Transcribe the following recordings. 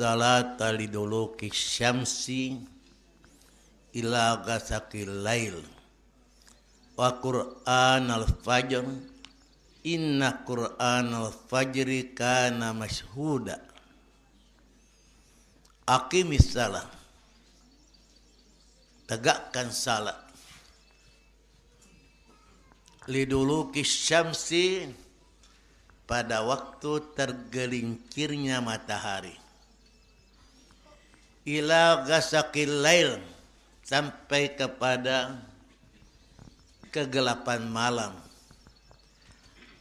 salata liduluki syamsi ila ghasaqil lail wa qur'anal fajr inna qur'anal fajri kana mashhuda. Aqimis salat, tegakkan salat, liduluki syamsi, pada waktu tergelincirnya matahari, ila ghasaqil lail, sampai kepada kegelapan malam,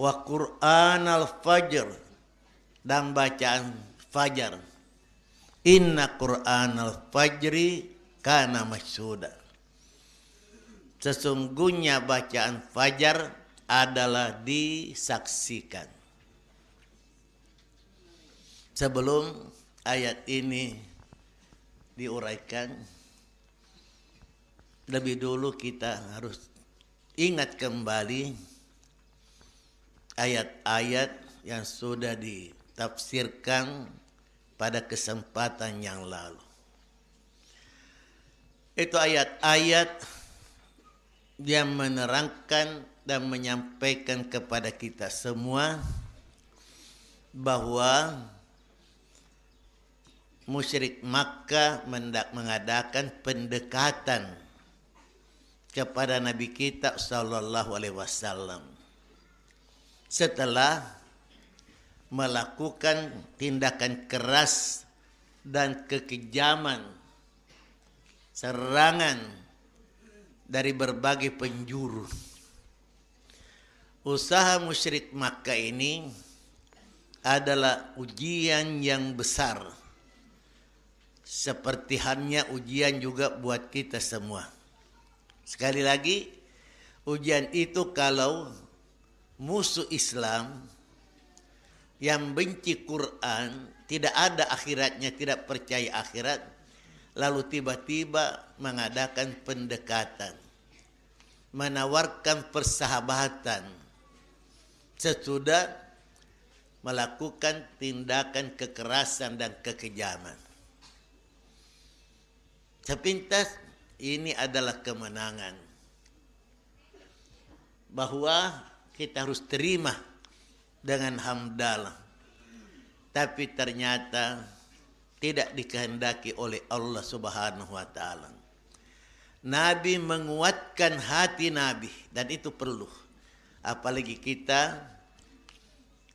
wa qur'anal fajr, dan bacaan fajar, inna qur'anal fajri kana mashhuda, sesungguhnya bacaan fajar adalah disaksikan. Sebelum ayat ini diuraikan, lebih dulu kita harus ingat kembali ayat-ayat yang sudah ditafsirkan pada kesempatan yang lalu. Itu ayat-ayat yang menerangkan dan menyampaikan kepada kita semua bahwa musyrik Makkah mengadakan pendekatan kepada Nabi kita sallallahu alaihi wasallam setelah melakukan tindakan keras dan kekejaman, serangan dari berbagai penjuru. Usaha musyrik Makkah ini adalah ujian yang besar, seperti halnya ujian juga buat kita semua. Sekali lagi, ujian itu kalau musuh Islam yang benci Quran, tidak ada akhiratnya, tidak percaya akhirat, lalu tiba-tiba mengadakan pendekatan, menawarkan persahabatan sesudah melakukan tindakan kekerasan dan kekejaman. Sepintas ini adalah kemenangan, bahwa kita harus terima dengan hamdalah, tapi ternyata tidak dikehendaki oleh Allah Subhanahu wa taala. Nabi menguatkan hati Nabi, dan itu perlu, apalagi kita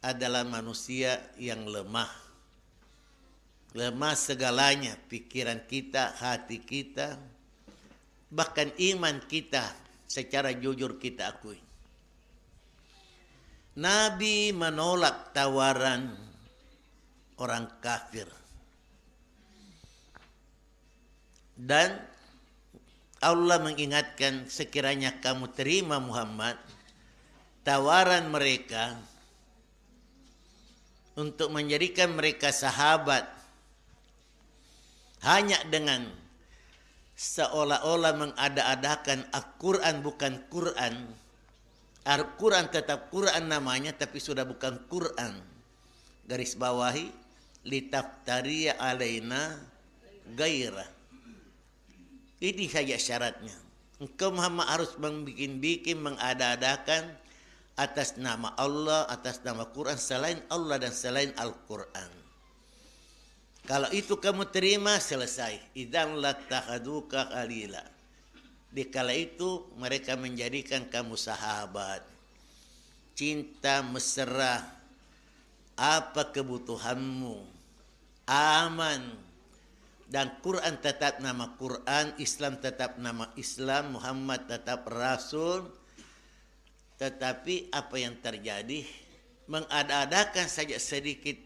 adalah manusia yang lemah segalanya, pikiran kita, hati kita, bahkan iman kita secara jujur kita akui. Nabi menolak tawaran orang kafir, dan Allah mengingatkan, sekiranya kamu terima Muhammad tawaran mereka untuk menjadikan mereka sahabat hanya dengan seolah-olah mengada-adakan Al-Quran bukan Quran. Al-Quran tetap Quran namanya, tapi sudah bukan Quran. Garis bawahi, litaftariya alaina gairah. Ini saja syaratnya. Engkau Muhammad harus membikin-bikin, mengada-adakan atas nama Allah, atas nama Quran, selain Allah dan selain Al-Quran. Kalau itu kamu terima, selesai. Idzan latakhaduka khalila. Dikala itu mereka menjadikan kamu sahabat, cinta mesra, apa kebutuhanmu, aman, dan Quran tetap nama Quran, Islam tetap nama Islam, Muhammad tetap Rasul. Tetapi apa yang terjadi, mengada-adakan saja sedikit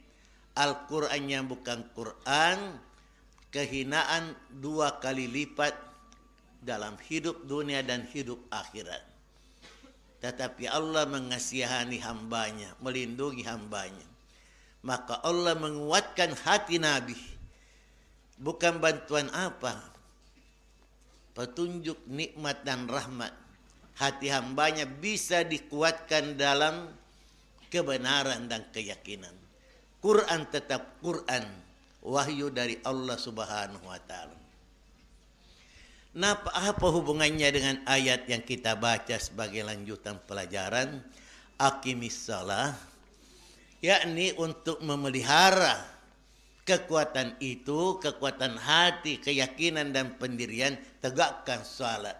Al-Quran yang bukan Quran, kehinaan 2 kali lipat dalam hidup dunia dan hidup akhirat. Tetapi Allah mengasihani hambanya, melindungi hambanya. Maka Allah menguatkan hati Nabi. Bukan bantuan apa, petunjuk, nikmat dan rahmat. Hati hambanya bisa dikuatkan dalam kebenaran dan keyakinan. Quran tetap Quran, wahyu dari Allah Subhanahu wa taala. Nah, apa hubungannya dengan ayat yang kita baca sebagai lanjutan pelajaran? Aqimis shalah, yakni untuk memelihara kekuatan itu, kekuatan hati, keyakinan dan pendirian, tegakkan salat.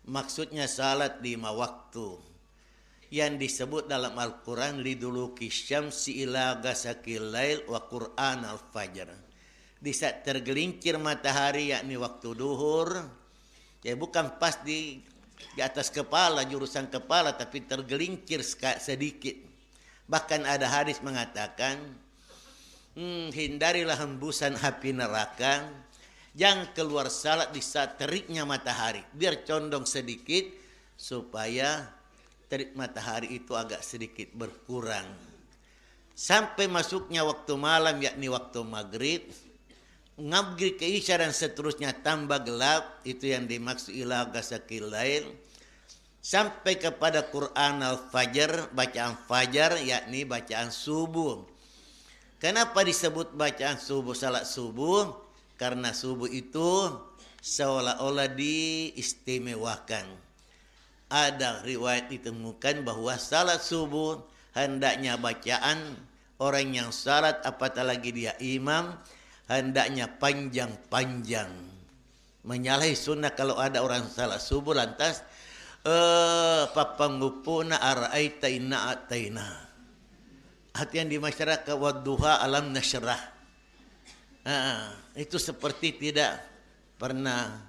Maksudnya salat 5 waktu yang disebut dalam Al-Quran liduluki syamsi ila ghasaqil lail wa Qur'an al-fajr. Di saat tergelincir matahari, yakni waktu duhur, ya bukan pas di atas kepala, jurusan kepala, tapi tergelincir sedikit. Bahkan ada hadis mengatakan, hindarilah hembusan api neraka, jangan keluar salat di saat teriknya matahari, biar condong sedikit supaya terik matahari itu agak sedikit berkurang. Sampai masuknya waktu malam, yakni waktu maghrib, ngabri ke isya dan seterusnya tambah gelap, itu yang dimaksud ila ghasaqil lail, sampai kepada Quran al-fajr, bacaan fajar, yakni bacaan subuh. Kenapa disebut bacaan subuh, salat subuh? Karena subuh itu seolah-olah diistimewakan. Ada riwayat ditemukan bahwa salat subuh hendaknya bacaan orang yang salat, apatah lagi dia imam, hendaknya panjang-panjang. Menyalahi sunnah kalau ada orang salat subuh lantas papangupuna araita inna ataina. Artinya di masyarakat wadduha alam nasyrah. Itu seperti tidak pernah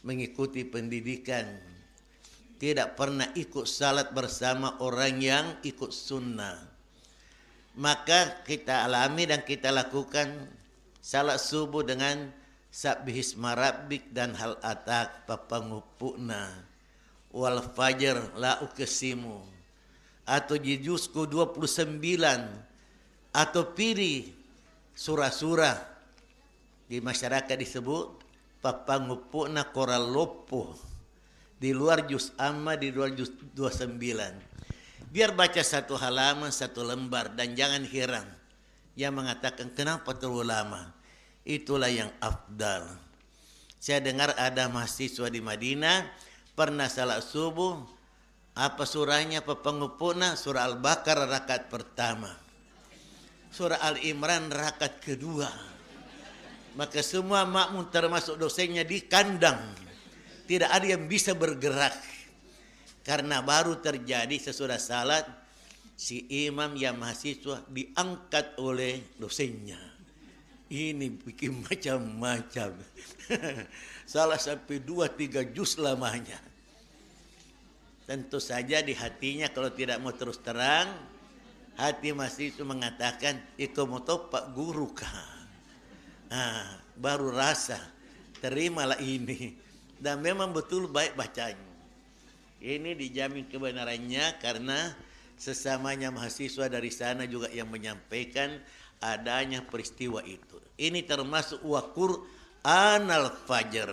mengikuti pendidikan, tidak pernah ikut salat bersama orang yang ikut sunnah. Maka kita alami dan kita lakukan salat subuh dengan sabbihisma rabbik dan hal atak papangupuna wal fajr la uqsimu, atau di juzku 29, atau pilih surah-surah di masyarakat disebut papangupuna koral lopo, di luar juz amma, di luar juz 29. Biar baca satu halaman, satu lembar, dan jangan heran yang mengatakan kenapa terlalu lama. Itulah yang afdal. Saya dengar ada mahasiswa di Madinah pernah salat subuh, apa surahnya papangupuna? Surah Al-Baqarah rakaat pertama, surah Al-Imran rakaat kedua. Maka semua makmum termasuk dosennya di kandang, tidak ada yang bisa bergerak, karena baru terjadi sesudah salat si imam yang mahasiswa diangkat oleh dosennya. Ini bikin macam-macam. Salah sampai 2-3 juz lamanya. Tentu saja di hatinya kalau tidak mau terus terang, hati mahasiswa mengatakan, ikomoto pak guru kah. Baru rasa, terimalah ini. Dan memang betul baik bacanya. Ini dijamin kebenarannya karena sesamanya mahasiswa dari sana juga yang menyampaikan adanya peristiwa itu. Ini termasuk wa Qur'an al-fajr.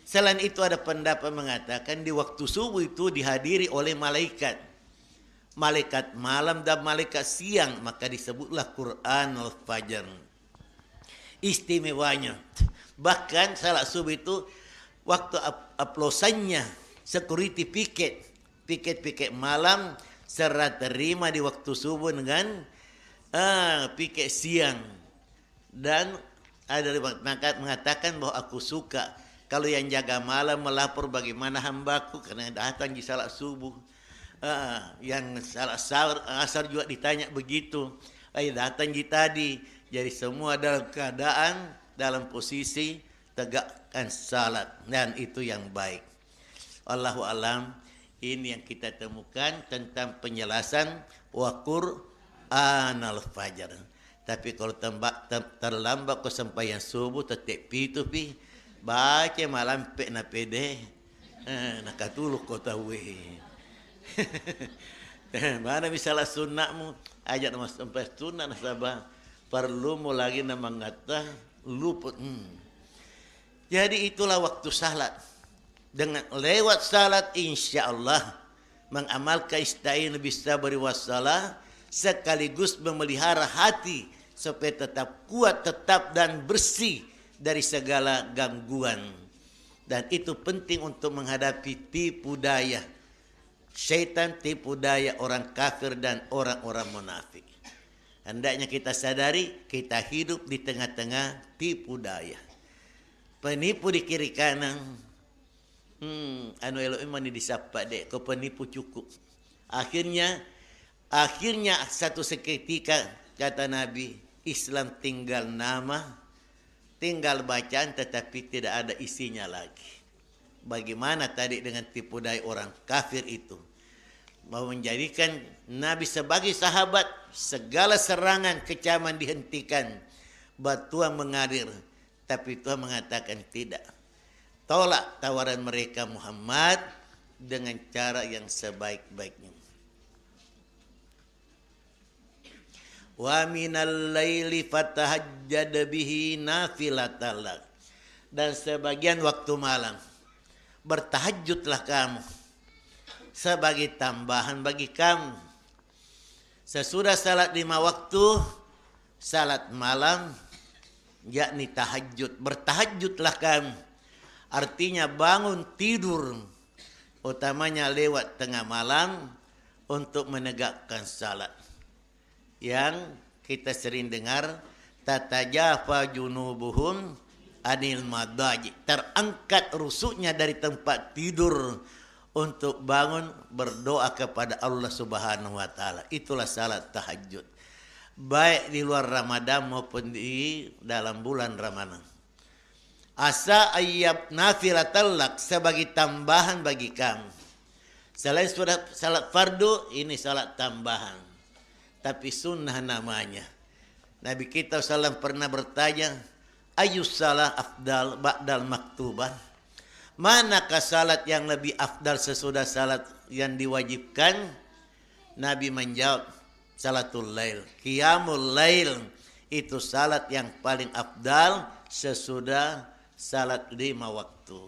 Selain itu ada pendapat mengatakan di waktu subuh itu dihadiri oleh malaikat. Malaikat malam dan malaikat siang, maka disebutlah Qur'an al-fajr. Istimewanya. Bahkan salat subuh itu waktu aplosannya security piket malam serta terima di waktu subuh dengan piket siang. Dan ada mengatakan bahwa aku suka kalau yang jaga malam melapor bagaimana hambaku karena datang di salat subuh. Yang salat asar juga ditanya begitu, datang di tadi. Jadi semua dalam keadaan, dalam posisi tegakkan salat, dan itu yang baik. Wallahu alam. Ini yang kita temukan tentang penjelasan wa Qur'an al-fajr. Tapi kalau terlambat kesampaian subuh tetap itu baca malam na pede nakatuluk kota we. Mana misalnya sunnahmu ajak nama sampai sunnah nasabah perlu mau lagi nama ngata luput. Jadi itulah waktu salat. Dengan lewat salat insya Allah mengamalkan ista'inu bis sabri wassalah sekaligus memelihara hati supaya tetap kuat, tetap dan bersih dari segala gangguan. Dan itu penting untuk menghadapi tipu daya syaitan, tipu daya orang kafir dan orang-orang munafik. Hendaknya kita sadari kita hidup di tengah-tengah tipu daya. Penipu di kiri kanan. Anu elo imani disapa dek, kau penipu cukup. Akhirnya satu seketika kata Nabi, Islam tinggal nama, tinggal bacaan tetapi tidak ada isinya lagi. Bagaimana tadi dengan tipu daya orang kafir itu? Mau menjadikan Nabi sebagai sahabat, segala serangan kecaman dihentikan, batuan mengalir. Tapi Tuhan mengatakan tidak. Tolak tawaran mereka Muhammad dengan cara yang sebaik-baiknya. Wa minal laili fatahajjad bihi nafilatan lak. Dan sebagian waktu malam bertahajudlah kamu sebagai tambahan bagi kamu. Sesudah salat 5 waktu, salat malam, yakni tahajud. Bertahajudlah kamu. Artinya bangun tidur, utamanya lewat tengah malam untuk menegakkan salat. Yang kita sering dengar, tatajafa junubuhum anil madaji, terangkat rusuknya dari tempat tidur untuk bangun berdoa kepada Allah Subhanahu wa taala. Itulah salat tahajud. Baik di luar Ramadan maupun di dalam bulan Ramadan. Asa ayyab nafilatal lak, sebagai tambahan bagi kamu. Selain sudah salat fardu, ini salat tambahan. Tapi sunnah namanya. Nabi kita SAW pernah bertanya, ayus salah afdal ba'dal maktubah? Manakah salat yang lebih afdal sesudah salat yang diwajibkan? Nabi menjawab, salatul lail. Qiyamul lail itu salat yang paling afdal sesudah salat 5 waktu.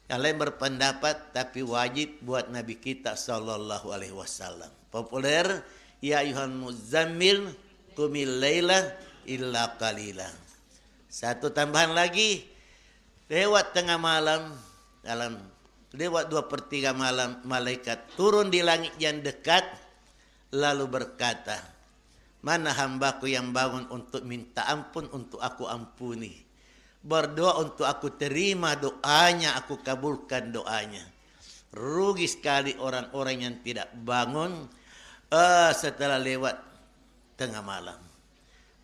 Yang lain berpendapat tapi wajib buat Nabi kita sallallahu alaihi wasallam. Populer, ya ayuhan muzammil qumil laila illa qalila. Satu tambahan lagi, lewat tengah malam, lewat 2/3 malam, malaikat turun di langit yang dekat lalu berkata, mana hambaku yang bangun untuk minta ampun untuk aku ampuni, berdoa untuk aku terima doanya, aku kabulkan doanya. Rugi sekali orang-orang yang tidak bangun setelah lewat tengah malam.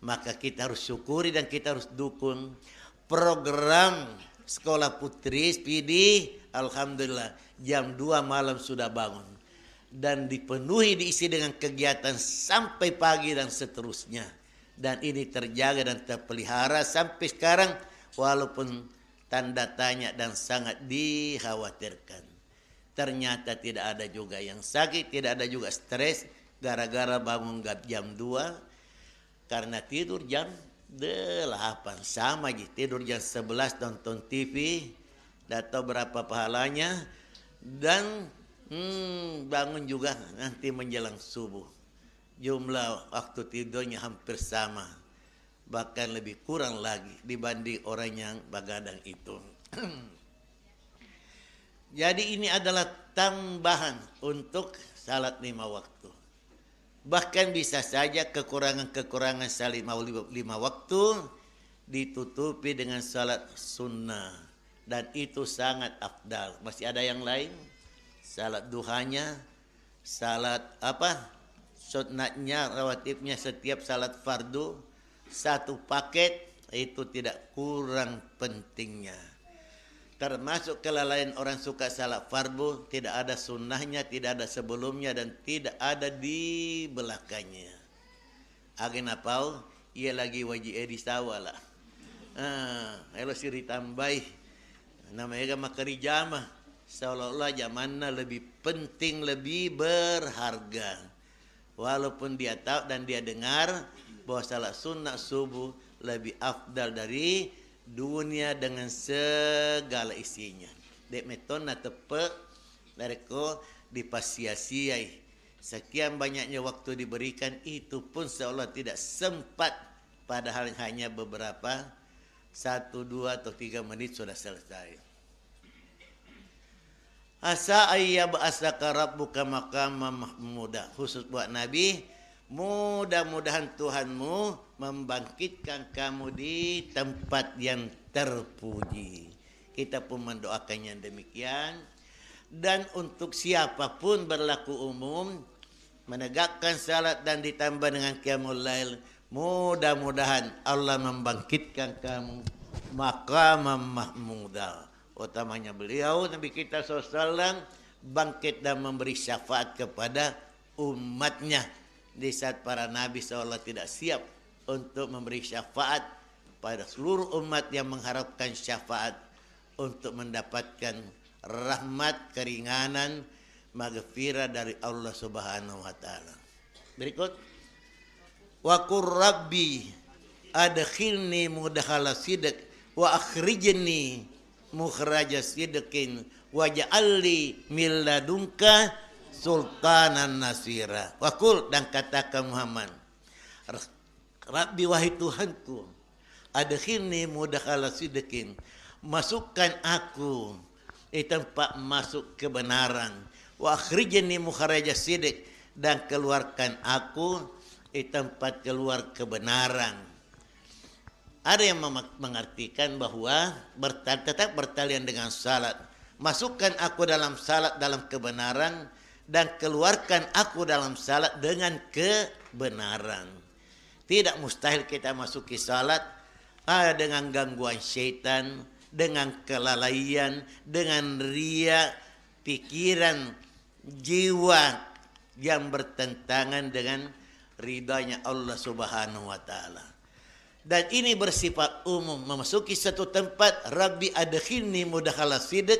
Maka kita harus syukuri dan kita harus dukung program Sekolah Putri SPD. Alhamdulillah jam 2 malam sudah bangun dan dipenuhi, diisi dengan kegiatan sampai pagi dan seterusnya. Dan ini terjaga dan terpelihara sampai sekarang walaupun tanda tanya dan sangat dikhawatirkan. Ternyata tidak ada juga yang sakit, tidak ada juga stres gara-gara bangun jam 2 karena tidur jam 8. Sama aja, tidur jam 11 nonton TV, tidak tahu berapa pahalanya, dan bangun juga nanti menjelang subuh. Jumlah waktu tidurnya hampir sama, bahkan lebih kurang lagi dibanding orang yang begadang itu. Jadi ini adalah tambahan untuk salat 5 waktu. Bahkan bisa saja kekurangan-kekurangan salat 5 waktu ditutupi dengan salat sunnah. Dan itu sangat afdal. Masih ada yang lain? Salat duhanya, salat sunnahnya, rawatibnya setiap salat fardu, satu paket, itu tidak kurang pentingnya. Termasuk kelalaian orang suka salat fardu, tidak ada sunnahnya, tidak ada sebelumnya, dan tidak ada di belakangnya. Agen apau, ia lagi wajib di sawala. Elo siri tambai, namanya makari jama. Seolah-olah zamannya lebih penting, lebih berharga. Walaupun dia tahu dan dia dengar bahwa salat sunnah subuh lebih afdal dari dunia dengan segala isinya. Dek metona tepe mereka dipasiasiai. Sekian banyaknya waktu diberikan, itu pun seolah tidak sempat padahal hanya beberapa 1, 2 atau 3 menit sudah selesai. Asa ayyab asaka rabbuka maqama mahmuda, khusus buat Nabi, mudah-mudahan Tuhanmu membangkitkan kamu di tempat yang terpuji. Kita pun mendoakannya demikian. Dan untuk siapapun berlaku umum, menegakkan salat dan ditambah dengan qiyamul lail, mudah-mudahan Allah membangkitkan kamu maqamam mahmuda. Utamanya beliau Nabi kita SAW bangkit dan memberi syafaat kepada umatnya di saat para nabi seolah tidak siap untuk memberi syafaat pada seluruh umat yang mengharapkan syafaat untuk mendapatkan rahmat, keringanan, maghfirah dari Allah Subhanahu wa taala. Berikut, wa qur rabbi adkhilni mudkhala sidq wa akhrijni mukhraja sidqin waj'alni min ladunka sultanan nasira. Wa qul, dan katakan Muhammad, Rabbi wahai Tuhanku, adkhilni mudkhala sidqin, masukkan aku di tempat masuk kebenaran, wa akhrijni mukhraja sidq, dan keluarkan aku di tempat keluar kebenaran. Ada yang mengartikan bahwa tetap bertalian dengan salat. Masukkan aku dalam salat dalam kebenaran, dan keluarkan aku dalam salat dengan kebenaran. Tidak mustahil kita masuki salat dengan gangguan syaitan, dengan kelalaian, dengan ria, pikiran, jiwa yang bertentangan dengan ridhanya Allah Subhanahu wa taala. Dan ini bersifat umum, memasuki satu tempat, Rabbi adkhilni mudkhala sidq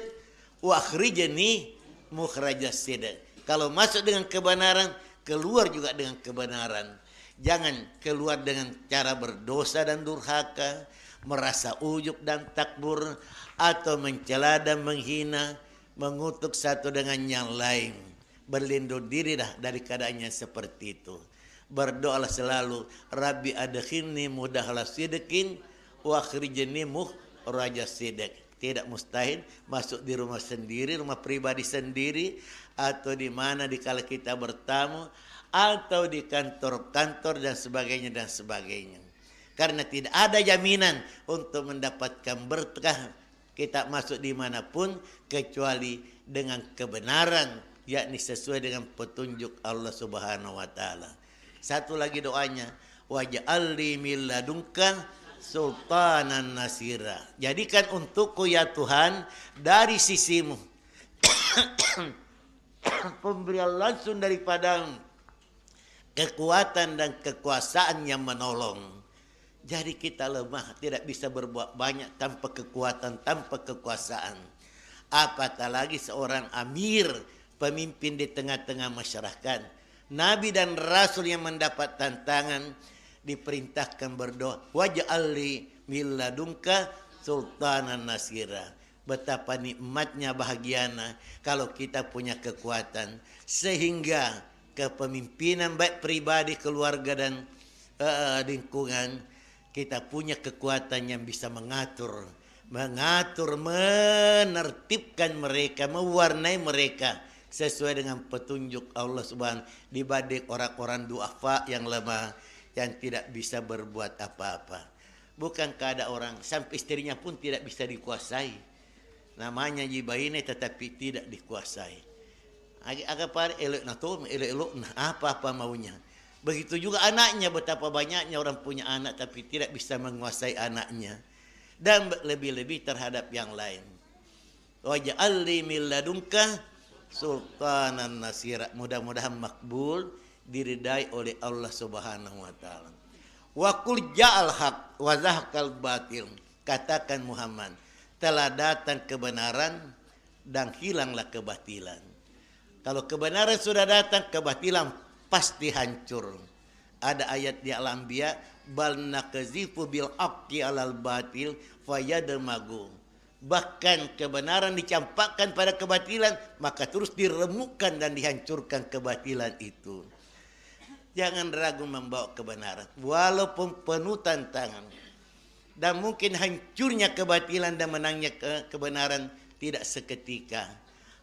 wa akhrijni mukhraja sidq. Kalau masuk dengan kebenaran, keluar juga dengan kebenaran. Jangan keluar dengan cara berdosa dan durhaka, merasa ujub dan takbur, atau mencela dan menghina, mengutuk satu dengan yang lain. Berlindung diri dah dari keadaannya seperti itu. Berdoalah selalu, Rabbi adkhilni mudkhala sidqin wa akhrijni mukhraja sidq. Tidak mustahil masuk di rumah sendiri, rumah pribadi sendiri, atau di mana dikala kita bertamu, atau di kantor-kantor dan sebagainya dan sebagainya. Karena tidak ada jaminan untuk mendapatkan berkah kita masuk dimanapun kecuali dengan kebenaran, yakni sesuai dengan petunjuk Allah Subhanahu wa taala. Satu lagi doanya, waj'alni min ladunka sultanan nasira. Jadikan untukku ya Tuhan dari sisimu pemberian langsung daripadamu, kekuatan dan kekuasaan yang menolong. Jadi kita lemah, tidak bisa berbuat banyak tanpa kekuatan, tanpa kekuasaan. Apatah lagi seorang amir, pemimpin di tengah-tengah masyarakat. Nabi dan Rasul yang mendapat tantangan diperintahkan berdoa, waj'alni min ladunka sultanan nasira. Betapa nikmatnya, bahagiana kalau kita punya kekuatan, sehingga kepemimpinan baik pribadi, keluarga dan lingkungan, kita punya kekuatan yang bisa mengatur, menertibkan mereka, mewarnai mereka sesuai dengan petunjuk Allah Subhanahu, dibanding orang-orang duafa yang lemah, yang tidak bisa berbuat apa-apa. Bukankah ada orang sampai istrinya pun tidak bisa dikuasai, namanya jibaine tetapi tidak dikuasai. Agak par elok nah apa-apa maunya. Begitu juga anaknya, betapa banyaknya orang punya anak tapi tidak bisa menguasai anaknya, dan lebih-lebih terhadap yang lain. Waj'alni min ladunka sultanan nasira. Mudah-mudahan makbul, diridai oleh Allah Subhanahu wa taala. Wa qul ja'al haq wa zahaqal batil. Katakan Muhammad, telah datang kebenaran dan hilanglah kebatilan. Kalau kebenaran sudah datang, kebatilan pasti hancur. Ada ayat di Al-Anbiya, bal naqzifu bil haqqi alal batil fayadmagu. Bahkan kebenaran dicampakkan pada kebatilan, maka terus diremukkan dan dihancurkan kebatilan itu. Jangan ragu membawa kebenaran, walaupun penuh tantangan. Dan mungkin hancurnya kebatilan dan menangnya kebenaran tidak seketika.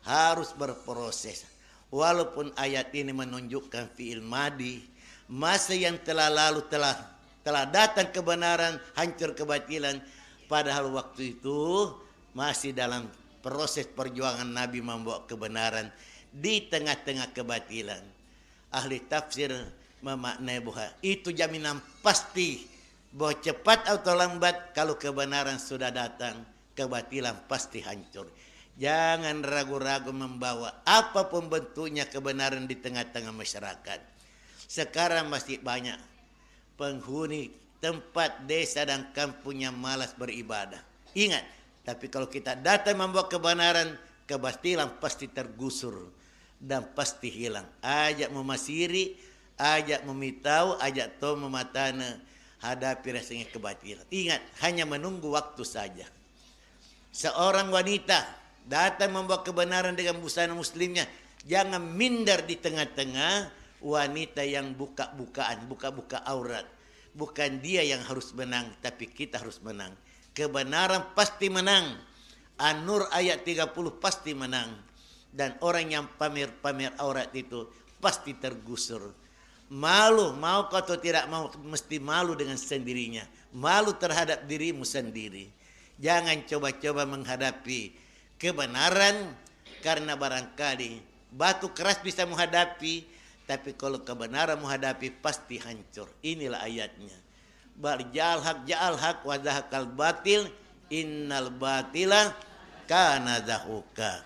Harus berproses. Walaupun ayat ini menunjukkan fi'il madi, masa yang telah lalu telah datang kebenaran, hancur kebatilan. Padahal waktu itu masih dalam proses perjuangan Nabi membawa kebenaran di tengah-tengah kebatilan. Ahli tafsir memaknai bahwa itu jaminan pasti bahwa cepat atau lambat kalau kebenaran sudah datang, kebatilan pasti hancur. Jangan ragu-ragu membawa apapun bentuknya kebenaran di tengah-tengah masyarakat. Sekarang masih banyak penghuni tempat desa dan kampung yang malas beribadah. Ingat, tapi kalau kita datang membawa kebenaran, kebatilan pasti tergusur dan pasti hilang. Ajak memasiri, ajak memitau, ajak to mematana, hadapi rasanya kebatilan. Ingat, hanya menunggu waktu saja. Seorang wanita datang membawa kebenaran dengan busana muslimnya, jangan minder di tengah-tengah wanita yang buka-buka aurat. Bukan dia yang harus menang, tapi kita harus menang. Kebenaran pasti menang. An-Nur ayat 30 pasti menang. Dan orang yang pamer-pamer aurat itu pasti tergusur. Malu, mau atau tidak mau, mesti malu dengan sendirinya. Malu terhadap dirimu sendiri. Jangan coba-coba menghadapi kebenaran, karena barangkali batu keras bisa menghadapi, tapi kalau kebenaran menghadapi pasti hancur. Inilah ayatnya. Bal ja'al haq wa zahaqal batil innal batila kana zahuqa.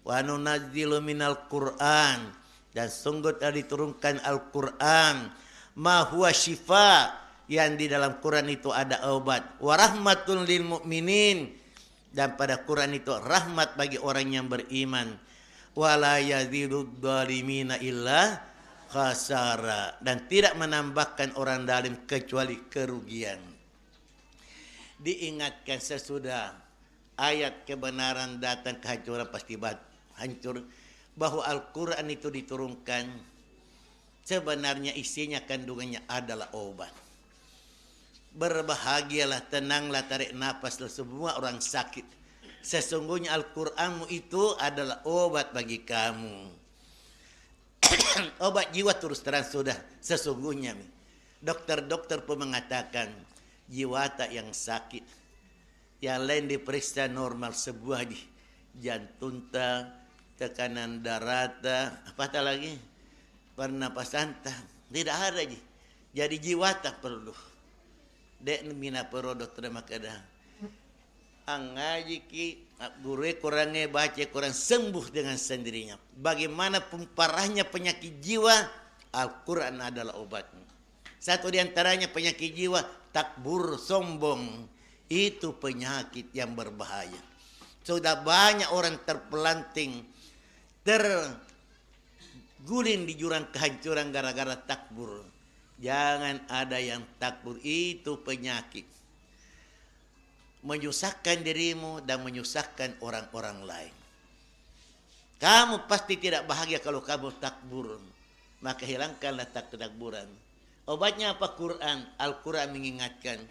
Wa nunazzilu minal Qur'an, dan sungguh telah diturunkan Al-Quran, ma huwa syifa, yang di dalam Quran itu ada obat, wa rahmatul lil mu'minin, dan pada Quran itu rahmat bagi orang yang beriman, wala yazidud dhalimina illa khasara, dan tidak menambahkan orang zalim kecuali kerugian. Diingatkan sesudah ayat kebenaran datang, kehancuran pasti hancur, bahwa Al-Quran itu diturunkan sebenarnya isinya kandungannya adalah obat. Berbahagialah, tenanglah, tarik nafas semua orang sakit. Sesungguhnya Al-Quranmu itu adalah obat bagi kamu. Obat jiwa terus terang sudah sesungguhnya. Dokter-dokter pun mengatakan jiwa tak yang sakit, yang lain diperiksa normal, sebuah di jantung tak, tekanan darah tak, apa tak lagi, pernapasan tak, tidak ada. Jadi jiwa tak perlu. Dek mina perlu dokter makada. Angaji ki guru kurangnya baca kurang sembuh dengan sendirinya. Bagaimanapun parahnya penyakit jiwa, Al-Quran adalah obatnya. Satu di antaranya penyakit jiwa, takbur, sombong. Itu penyakit yang berbahaya. Sudah banyak orang terpelanting, terguling di jurang kehancuran gara-gara takbur. Jangan ada yang takbur, itu penyakit. Menyusahkan dirimu dan menyusahkan orang-orang lain. Kamu pasti tidak bahagia kalau kamu takbur. Maka hilangkanlah takburan. Obatnya apa? Quran. Al-Quran mengingatkan,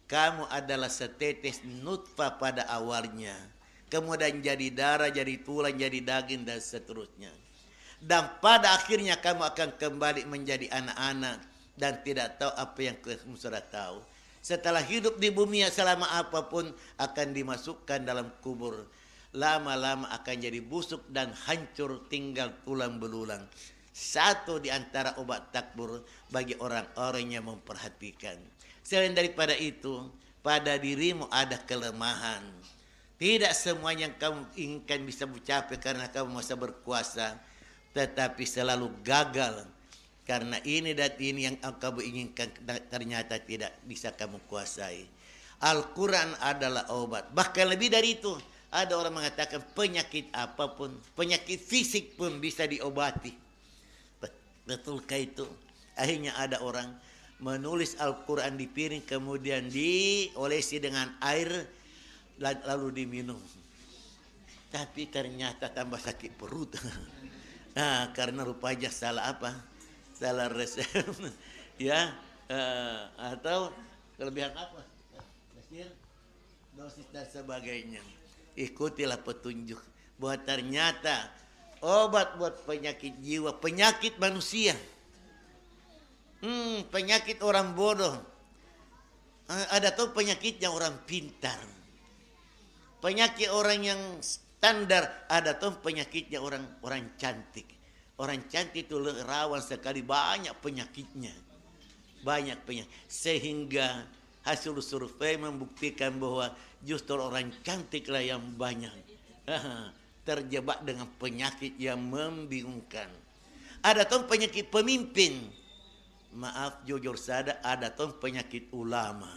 kamu adalah setetes nutfah pada awalnya. Kemudian jadi darah, jadi tulang, jadi daging, dan seterusnya. Dan pada akhirnya kamu akan kembali menjadi anak-anak dan tidak tahu apa yang kamu sudah tahu. Setelah hidup di bumi selama apapun akan dimasukkan dalam kubur. Lama-lama akan jadi busuk dan hancur, tinggal tulang belulang. Satu di antara obat takbur bagi orang-orang yang memperhatikan. Selain daripada itu, pada dirimu ada kelemahan. Tidak semua yang kamu inginkan bisa mencapai karena kamu masa berkuasa, tetapi selalu gagal. Karena ini dan ini yang kamu inginkan ternyata tidak bisa kamu kuasai. Al-Quran adalah obat. Bahkan lebih dari itu, ada orang mengatakan penyakit apapun, penyakit fisik pun bisa diobati. Betulkah itu? Akhirnya ada orang menulis Al-Quran di piring, kemudian diolesi dengan air, lalu diminum. Tapi ternyata tambah sakit perut. Nah, karena rupanya salah apa? salah resep. Ya, atau kelebihan apa? Hasil, dosis dan sebagainya. Ikutilah petunjuk. Buat ternyata obat buat penyakit jiwa, penyakit manusia. Penyakit orang bodoh. Ada tuh penyakitnya orang pintar. Penyakit orang yang standar, ada tuh penyakitnya orang cantik. Orang cantik itu rawan sekali, banyak penyakitnya. Banyak penyakit. Sehingga hasil survei membuktikan bahwa justru orang cantiklah yang banyak terjebak dengan penyakit yang membingungkan. Ada tuh penyakit pemimpin. Maaf jujur saja, ada tuh penyakit ulama.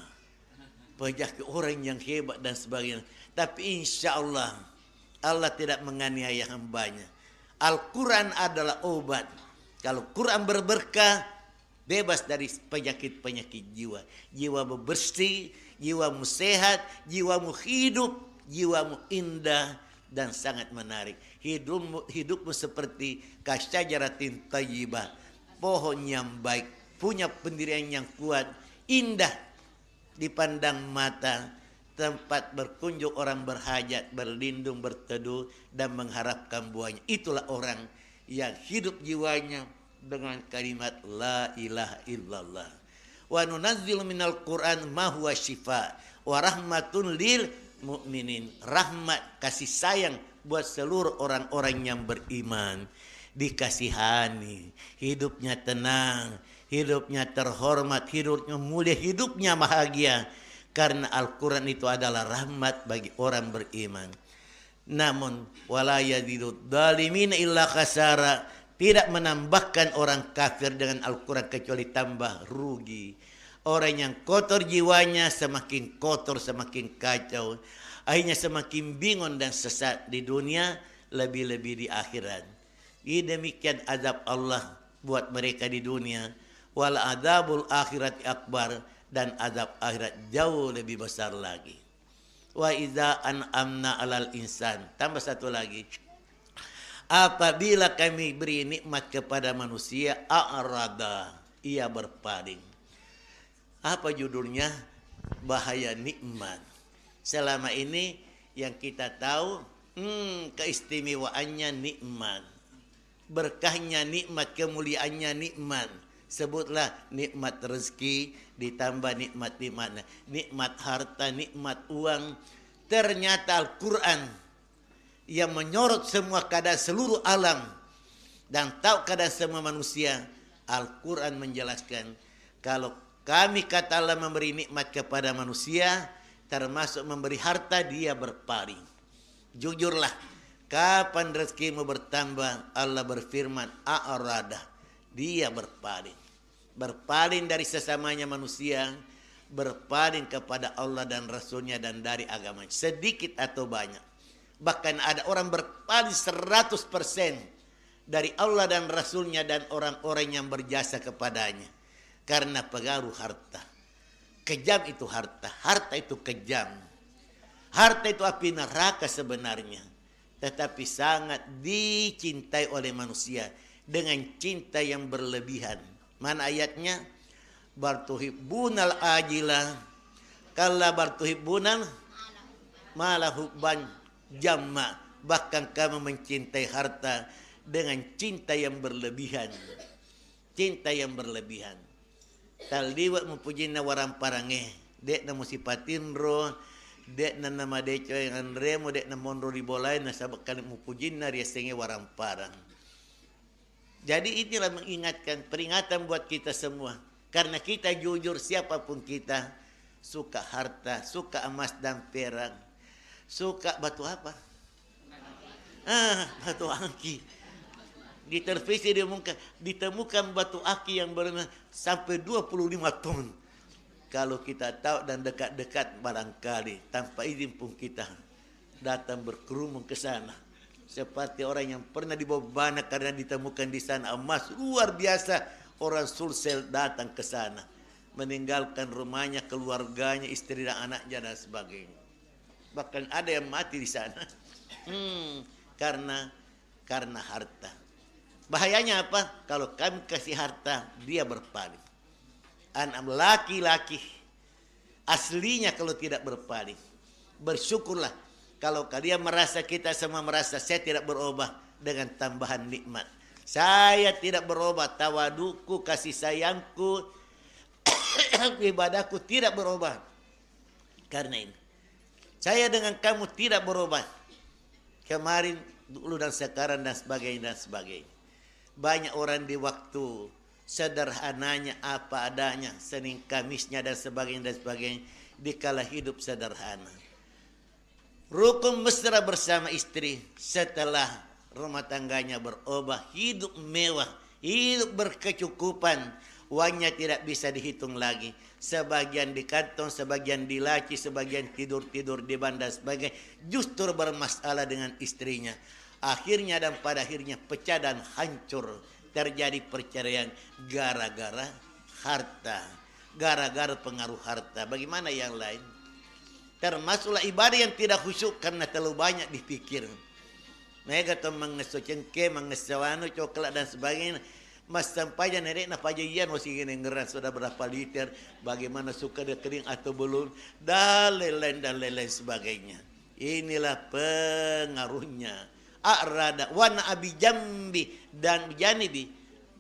Penyakit orang yang hebat dan sebagainya. Tapi insya Allah, Allah tidak menganiaya hambanya. Al-Quran adalah obat. Kalau Quran berberkah, bebas dari penyakit-penyakit jiwa. Jiwamu bersih, jiwamu sehat, jiwamu hidup, jiwamu indah dan sangat menarik. Hidupmu seperti kasyajaratin thayyibah, pohon yang baik, punya pendirian yang kuat, indah dipandang mata, tempat berkunjung orang berhajat, berlindung, berteduh dan mengharapkan buahnya. Itulah orang yang hidup jiwanya dengan kalimat la ilaha illallah. Wa nunazzilu minal Qur'an ma huwa syifa wa rahmatun lil mu'minin. Rahmat, kasih sayang buat seluruh orang-orang yang beriman. Dikasihani, hidupnya tenang, hidupnya terhormat, hidupnya mulia, hidupnya bahagia. Karena Al-Quran itu adalah rahmat bagi orang beriman. Namun wala yazidud dzalimin illa khasara, tidak menambahkan orang kafir dengan Al-Quran kecuali tambah rugi. Orang yang kotor jiwanya semakin kotor, semakin kacau. Akhirnya semakin bingung dan sesat di dunia, lebih-lebih di akhirat. Ini demikian azab Allah buat mereka di dunia. Wal adzabul akhirat akbar, dan azab akhirat jauh lebih besar lagi. Wa idza an'amna 'alal insan. Tambah satu lagi. Apabila kami beri nikmat kepada manusia, a'rada, ia berpaling. Apa judulnya? Bahaya nikmat. Selama ini yang kita tahu, keistimewaannya nikmat, berkahnya nikmat, kemuliaannya nikmat. Sebutlah nikmat rezeki, ditambah nikmat-nikmatnya, nikmat harta, nikmat uang. Ternyata Al-Quran yang menyorot semua keadaan seluruh alam dan tahu keadaan semua manusia. Al-Quran menjelaskan kalau kami kata Allah memberi nikmat kepada manusia, termasuk memberi harta, dia berpaling. Jujurlah, kapan rezekimu bertambah? Allah berfirman, a'rada, dia berpaling. Berpaling dari sesamanya manusia, berpaling kepada Allah dan Rasulnya dan dari agama, sedikit atau banyak. Bahkan ada orang berpaling 100% dari Allah dan Rasulnya dan orang-orang yang berjasa kepadanya. Karena pengaruh harta. Kejam itu harta. Harta itu kejam. Harta itu api neraka sebenarnya. Tetapi sangat dicintai oleh manusia dengan cinta yang berlebihan. Mana ayatnya? Bartuhibbunal ajila kalla bartuhibbunal malahubban jamma. Bahkan kamu mencintai harta dengan cinta yang berlebihan. Cinta yang berlebihan. Taldiwa mempujina warang parange, dek na musipatin ro, dek na nama deco yang remo, dek na mondro di bolai na sabak kali mupujina riasenge warang parang. Jadi inilah mengingatkan, peringatan buat kita semua. Karena kita jujur, siapapun kita, suka harta, suka emas dan perak, suka batu apa? Batu aki. Di televisi ditemukan batu aki yang berenang sampai 25 ton. Kalau kita tahu dan dekat-dekat barangkali tanpa izin pun kita datang berkerumun ke sana. Seperti orang yang pernah dibawa bana karena ditemukan di sana emas luar biasa. Orang Sulsel datang ke sana, meninggalkan rumahnya, keluarganya, istri dan anaknya dan sebagainya. Bahkan ada yang mati di sana karena harta. Bahayanya apa? Kalau kami kasih harta, dia berpaling. Anak laki-laki aslinya kalau tidak berpaling. Bersyukurlah kalau kalian merasa, kita semua merasa saya tidak berubah dengan tambahan nikmat. Saya tidak berubah, tawaduku, kasih sayangku, ibadahku tidak berubah. Karena ini, saya dengan kamu tidak berubah. Kemarin, dulu dan sekarang dan sebagainya dan sebagainya. Banyak orang di waktu sederhananya apa adanya, Senin Kamisnya dan sebagainya, dikala hidup sederhana. Rukun mesra bersama istri, setelah rumah tangganya berubah, hidup mewah, hidup berkecukupan, uangnya tidak bisa dihitung lagi. Sebagian di kantong, sebagian di laci, sebagian tidur-tidur di bandar, sebagainya. Justru bermasalah dengan istrinya. Akhirnya dan pada akhirnya pecah dan hancur. Terjadi perceraian gara-gara harta. Gara-gara pengaruh harta. Bagaimana yang lain? Termasuklah ibadah yang tidak khusyuk karena terlalu banyak dipikir. Mereka tuh mengeso cengke, mengeso coklat dan sebagainya. Mas sampainya nenek na pajayan masih gini ngeran sudah berapa liter, bagaimana suka dia kering atau belum, dan lain-lain sebagainya. Inilah pengaruhnya. A'rada wana abi jambi dan janibi,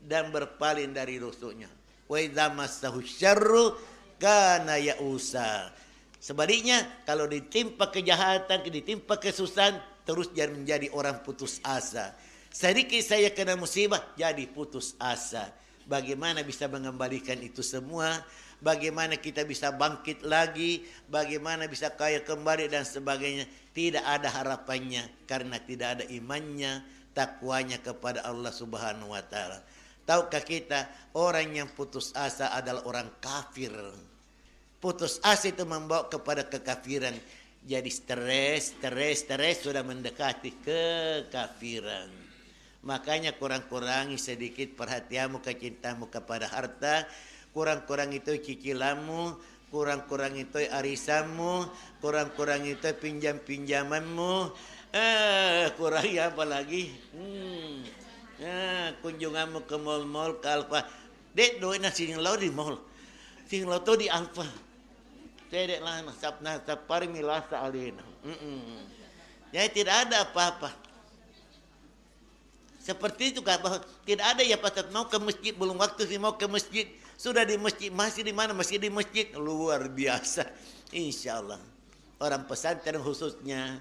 dan berpaling dari rusuknya. Wa idza massahu syarru kana ya'usa. Sebaliknya, kalau ditimpa kejahatan, ditimpa kesusahan, terus jangan menjadi orang putus asa. Sedikit saya kena musibah, jadi putus asa. Bagaimana bisa mengembalikan itu semua? Bagaimana kita bisa bangkit lagi? Bagaimana bisa kaya kembali dan sebagainya? Tidak ada harapannya karena tidak ada imannya, takwanya kepada Allah Subhanahu wa taala. Tahukah kita, orang yang putus asa adalah orang kafir. Putus asa itu membawa kepada kekafiran. Jadi stres sudah mendekati kekafiran. Makanya kurang-kurangi sedikit perhatianmu, kecintamu kepada harta. Kurang-kurang itu cicilanmu, kurang-kurang itu arisanmu, kurang-kurang itu pinjam-pinjamanmu. Kurangi apa lagi? Kunjunganmu ke mall-mall, ke Alfa. Dek, doa nasi lau di mall. Sing lau tu di Alfa. Tidak lah, sapna sapari milasa alina. Jadi tidak ada apa-apa. Seperti itu kan, bahwa tidak ada ya Pak, mau ke masjid, belum waktu sih mau ke masjid. Sudah di masjid, masih di mana? Masih di masjid. Luar biasa. Insya Allah. Orang pesantren khususnya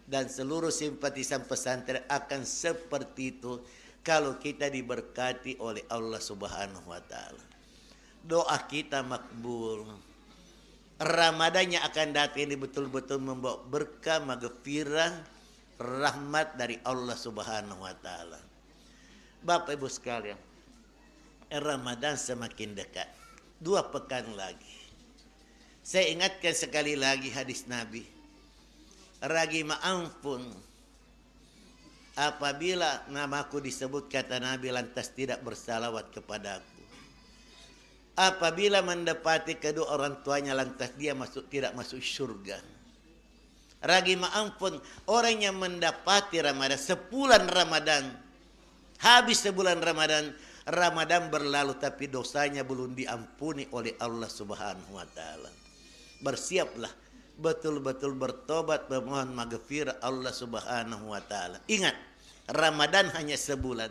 dan seluruh simpatisan pesantren akan seperti itu kalau kita diberkati oleh Allah Subhanahu wa taala. Doa kita makbul. Ramadannya akan datang ini betul-betul membawa berkah, maghfirah, rahmat dari Allah Subhanahu wa taala. Bapak Ibu sekalian, Ramadan semakin dekat. 2 pekan lagi. Saya ingatkan sekali lagi hadis Nabi. Ragi ma'ampun, apabila namaku disebut kata Nabi lantas tidak bersalawat kepadaku. Apabila mendapati kedua orang tuanya lantas dia tidak masuk surga. Ragi ma'ampun, orang yang mendapati Ramadan, sebulan Ramadan, habis sebulan Ramadan, Ramadan berlalu tapi dosanya belum diampuni oleh Allah Subhanahu wa taala. Bersiaplah betul-betul bertobat, memohon maghfirah Allah Subhanahu wa taala. Ingat, Ramadan hanya sebulan.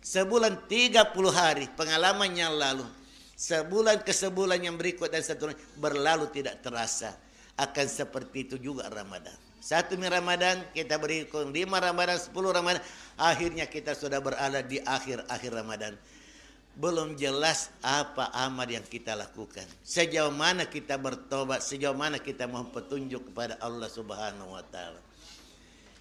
Sebulan 30 hari, pengalaman yang lalu. Sebulan ke sebulan yang berikut dan seterusnya berlalu tidak terasa. Akan seperti itu juga Ramadan. 1 Ramadan kita berhitung, 5 Ramadan, 10 Ramadan. Akhirnya kita sudah berada di akhir-akhir Ramadan. Belum jelas apa amal yang kita lakukan. Sejauh mana kita bertobat, sejauh mana kita mohon petunjuk kepada Allah Subhanahu wa taala.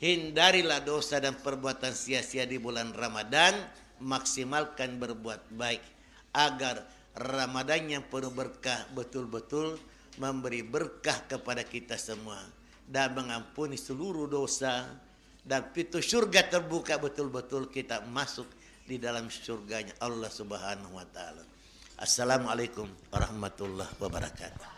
Hindarilah dosa dan perbuatan sia-sia di bulan Ramadan. Maksimalkan berbuat baik agar Ramadan yang penuh berkah betul-betul memberi berkah kepada kita semua dan mengampuni seluruh dosa, dan pintu surga terbuka betul-betul kita masuk di dalam surganya Allah Subhanahu wa taala. Assalamualaikum warahmatullahi wabarakatuh.